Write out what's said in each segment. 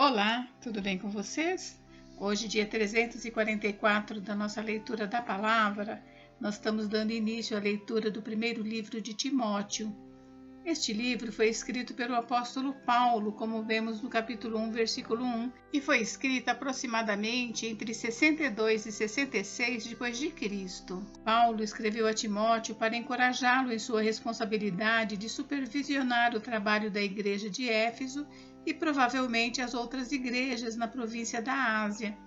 Olá, tudo bem com vocês? Hoje, dia 344 da nossa leitura da palavra, nós estamos dando início à leitura do primeiro livro de Timóteo. Este livro foi escrito pelo apóstolo Paulo, como vemos no capítulo 1, versículo 1, e foi escrito aproximadamente entre 62 e 66 depois de Cristo. Paulo escreveu a Timóteo para encorajá-lo em sua responsabilidade de supervisionar o trabalho da igreja de Éfeso e provavelmente as outras igrejas na província da Ásia.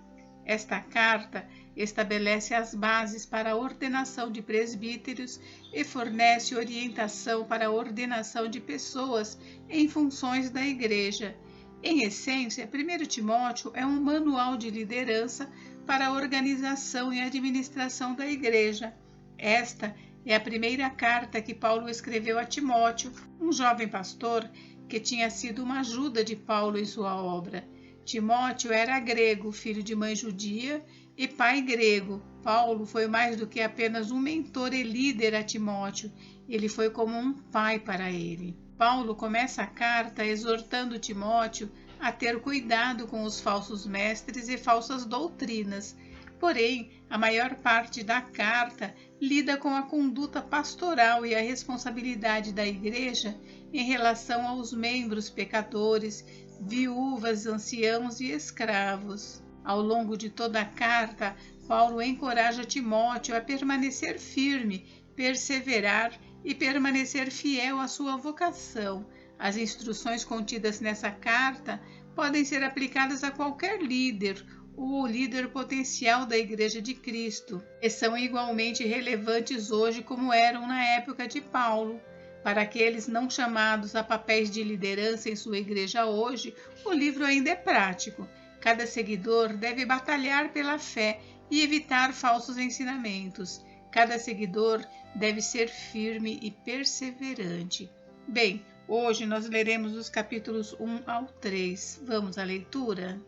Esta carta estabelece as bases para a ordenação de presbíteros e fornece orientação para a ordenação de pessoas em funções da igreja. Em essência, 1 Timóteo é um manual de liderança para a organização e administração da igreja. Esta é a primeira carta que Paulo escreveu a Timóteo, um jovem pastor que tinha sido uma ajuda de Paulo em sua obra. Timóteo era grego, filho de mãe judia e pai grego. Paulo foi mais do que apenas um mentor e líder a Timóteo, ele foi como um pai para ele. Paulo começa a carta exortando Timóteo a ter cuidado com os falsos mestres e falsas doutrinas. Porém, a maior parte da carta lida com a conduta pastoral e a responsabilidade da igreja em relação aos membros pecadores, viúvas, anciãos e escravos. Ao longo de toda a carta, Paulo encoraja Timóteo a permanecer firme, perseverar e permanecer fiel à sua vocação. As instruções contidas nessa carta podem ser aplicadas a qualquer líder ou líder potencial da Igreja de Cristo, e são igualmente relevantes hoje como eram na época de Paulo. Para aqueles não chamados a papéis de liderança em sua igreja hoje, o livro ainda é prático. Cada seguidor deve batalhar pela fé e evitar falsos ensinamentos. Cada seguidor deve ser firme e perseverante. Bem, hoje nós leremos os capítulos 1 ao 3. Vamos à leitura?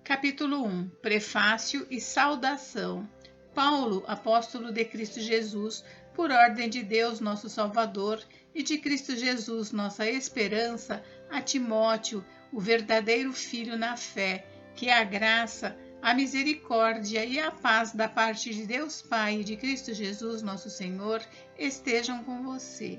Capítulo 1. Prefácio e saudação. Paulo, apóstolo de Cristo Jesus, por ordem de Deus, nosso Salvador, e de Cristo Jesus, nossa esperança, a Timóteo, o verdadeiro filho na fé, que a graça, a misericórdia e a paz da parte de Deus Pai e de Cristo Jesus, nosso Senhor, estejam com você.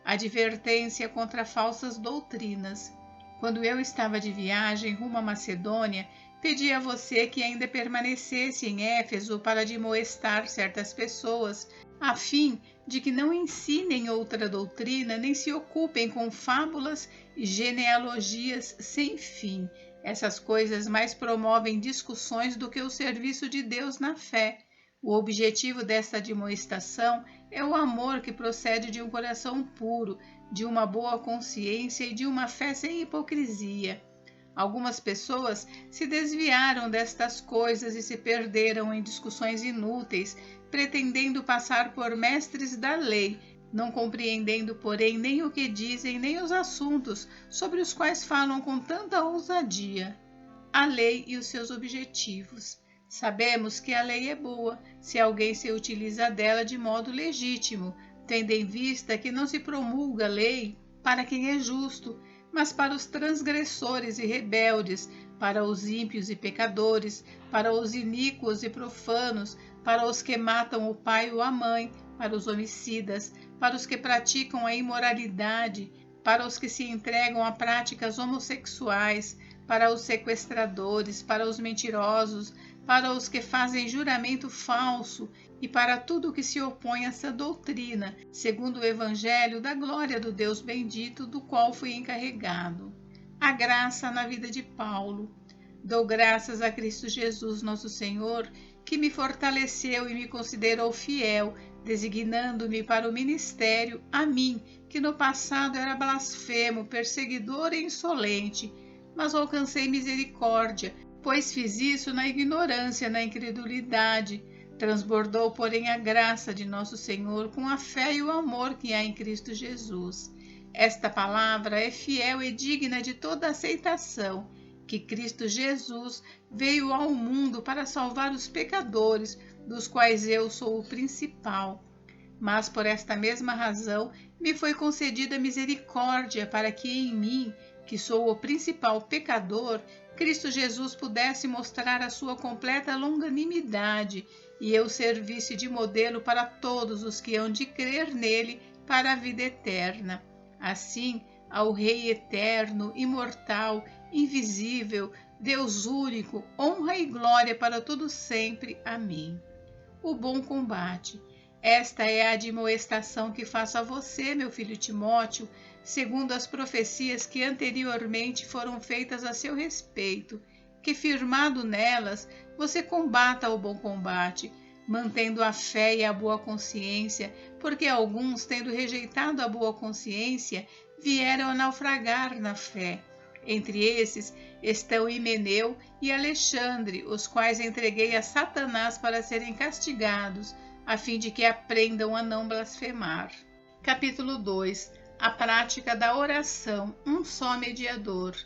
Advertência contra falsas doutrinas. Quando eu estava de viagem rumo à Macedônia, pedi a você que ainda permanecesse em Éfeso para admoestar certas pessoas, a fim de que não ensinem outra doutrina, nem se ocupem com fábulas e genealogias sem fim. Essas coisas mais promovem discussões do que o serviço de Deus na fé. O objetivo desta admoestação é o amor que procede de um coração puro, de uma boa consciência e de uma fé sem hipocrisia. Algumas pessoas se desviaram destas coisas e se perderam em discussões inúteis, pretendendo passar por mestres da lei, não compreendendo, porém, nem o que dizem, nem os assuntos sobre os quais falam com tanta ousadia. A lei e os seus objetivos. Sabemos que a lei é boa, se alguém se utiliza dela de modo legítimo, tendo em vista que não se promulga lei para quem é justo, mas para os transgressores e rebeldes, para os ímpios e pecadores, para os iníquos e profanos, para os que matam o pai ou a mãe, para os homicidas, para os que praticam a imoralidade, para os que se entregam a práticas homossexuais, para os sequestradores, para os mentirosos, para os que fazem juramento falso e para tudo o que se opõe a essa doutrina, segundo o Evangelho da glória do Deus bendito, do qual fui encarregado. A graça na vida de Paulo. Dou graças a Cristo Jesus, nosso Senhor, que me fortaleceu e me considerou fiel, designando-me para o ministério, a mim, que no passado era blasfemo, perseguidor e insolente, mas alcancei misericórdia, pois fiz isso na ignorância, na incredulidade. Transbordou, porém, a graça de nosso Senhor com a fé e o amor que há em Cristo Jesus. Esta palavra é fiel e digna de toda aceitação, que Cristo Jesus veio ao mundo para salvar os pecadores, dos quais eu sou o principal. Mas por esta mesma razão me foi concedida misericórdia, para que em mim, que sou o principal pecador, Cristo Jesus pudesse mostrar a sua completa longanimidade e eu servisse de modelo para todos os que hão de crer nele para a vida eterna. Assim, ao Rei eterno, imortal, invisível, Deus único, honra e glória para todo sempre. Amém. O bom combate. Esta é a admoestação que faço a você, meu filho Timóteo, segundo as profecias que anteriormente foram feitas a seu respeito, que firmado nelas, você combata o bom combate, mantendo a fé e a boa consciência, porque alguns, tendo rejeitado a boa consciência, vieram a naufragar na fé. Entre esses estão Himeneu e Alexandre, os quais entreguei a Satanás para serem castigados, a fim de que aprendam a não blasfemar. Capítulo 2. A prática da oração, um só mediador.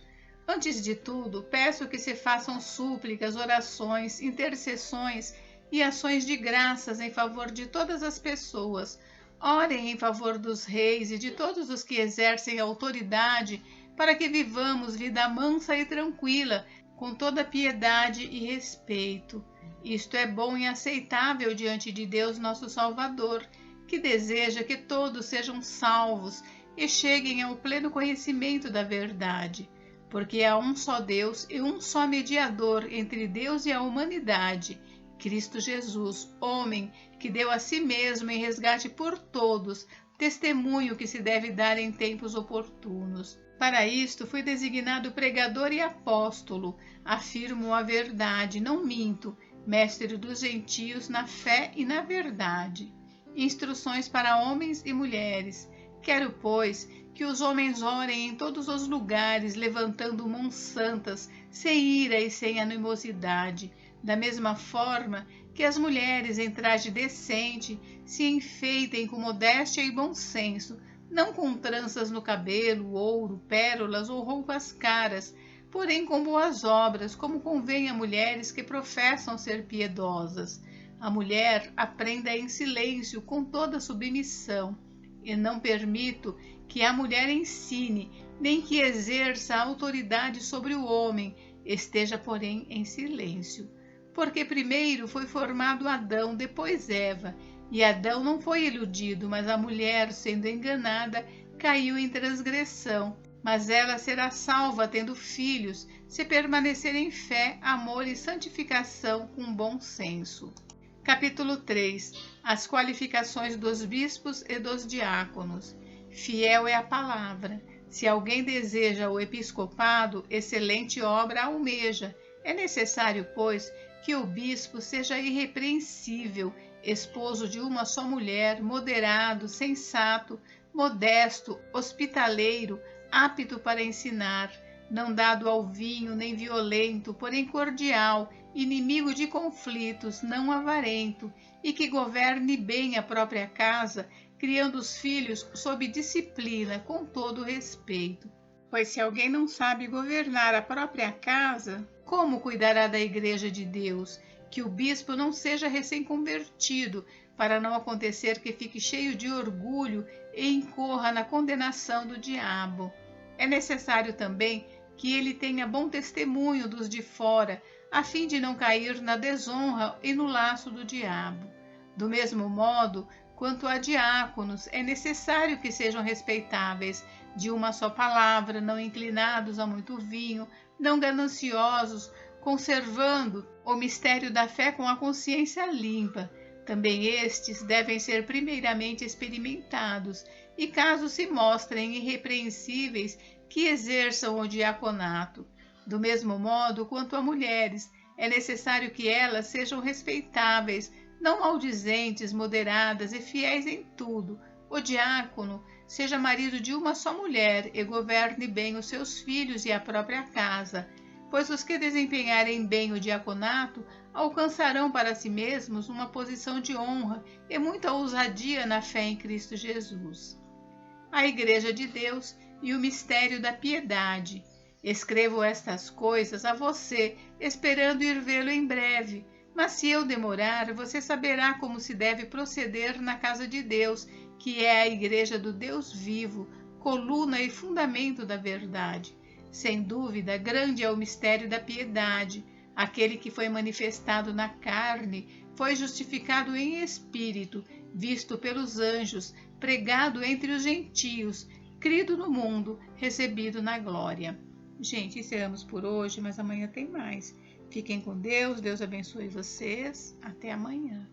Antes de tudo, peço que se façam súplicas, orações, intercessões e ações de graças em favor de todas as pessoas. Orem em favor dos reis e de todos os que exercem autoridade, para que vivamos vida mansa e tranquila, com toda piedade e respeito. Isto é bom e aceitável diante de Deus nosso Salvador, que deseja que todos sejam salvos e cheguem ao pleno conhecimento da verdade, porque há um só Deus e um só mediador entre Deus e a humanidade, Cristo Jesus, homem, que deu a si mesmo em resgate por todos, testemunho que se deve dar em tempos oportunos. Para isto fui designado pregador e apóstolo, afirmo a verdade, não minto, mestre dos gentios na fé e na verdade. Instruções para homens e mulheres. Quero, pois, que os homens orem em todos os lugares, levantando mãos santas, sem ira e sem animosidade, da mesma forma que as mulheres em traje decente se enfeitem com modéstia e bom senso, não com tranças no cabelo, ouro, pérolas ou roupas caras, porém com boas obras, como convém a mulheres que professam ser piedosas. A mulher aprenda em silêncio, com toda submissão, e não permito que a mulher ensine, nem que exerça autoridade sobre o homem, esteja, porém, em silêncio. Porque primeiro foi formado Adão, depois Eva, e Adão não foi iludido, mas a mulher, sendo enganada, caiu em transgressão. Mas ela será salva tendo filhos, se permanecer em fé, amor e santificação com bom senso. Capítulo 3. As qualificações dos bispos e dos diáconos. Fiel é a palavra. Se alguém deseja o episcopado, excelente obra almeja. É necessário, pois, que o bispo seja irrepreensível, esposo de uma só mulher, moderado, sensato, modesto, hospitaleiro, apto para ensinar, não dado ao vinho nem violento, porém cordial, inimigo de conflitos, não avarento, e que governe bem a própria casa, criando os filhos sob disciplina, com todo respeito. Pois se alguém não sabe governar a própria casa, como cuidará da Igreja de Deus? Que o bispo não seja recém-convertido, para não acontecer que fique cheio de orgulho e incorra na condenação do diabo. É necessário também que ele tenha bom testemunho dos de fora, a fim de não cair na desonra e no laço do diabo. Do mesmo modo, quanto a diáconos, é necessário que sejam respeitáveis, de uma só palavra, não inclinados a muito vinho, não gananciosos, conservando o mistério da fé com a consciência limpa. Também estes devem ser primeiramente experimentados, e caso se mostrem irrepreensíveis, que exerçam o diaconato. Do mesmo modo, quanto a mulheres, é necessário que elas sejam respeitáveis, não maldizentes, moderadas e fiéis em tudo. O diácono seja marido de uma só mulher e governe bem os seus filhos e a própria casa, pois os que desempenharem bem o diaconato alcançarão para si mesmos uma posição de honra e muita ousadia na fé em Cristo Jesus. A Igreja de Deus e o mistério da piedade. Escrevo estas coisas a você, esperando ir vê-lo em breve. Mas se eu demorar, você saberá como se deve proceder na casa de Deus, que é a Igreja do Deus vivo, coluna e fundamento da verdade. Sem dúvida, grande é o mistério da piedade. Aquele que foi manifestado na carne foi justificado em espírito, visto pelos anjos, pregado entre os gentios, crido no mundo, recebido na glória. Gente, encerramos por hoje, mas amanhã tem mais. Fiquem com Deus, Deus abençoe vocês. Até amanhã.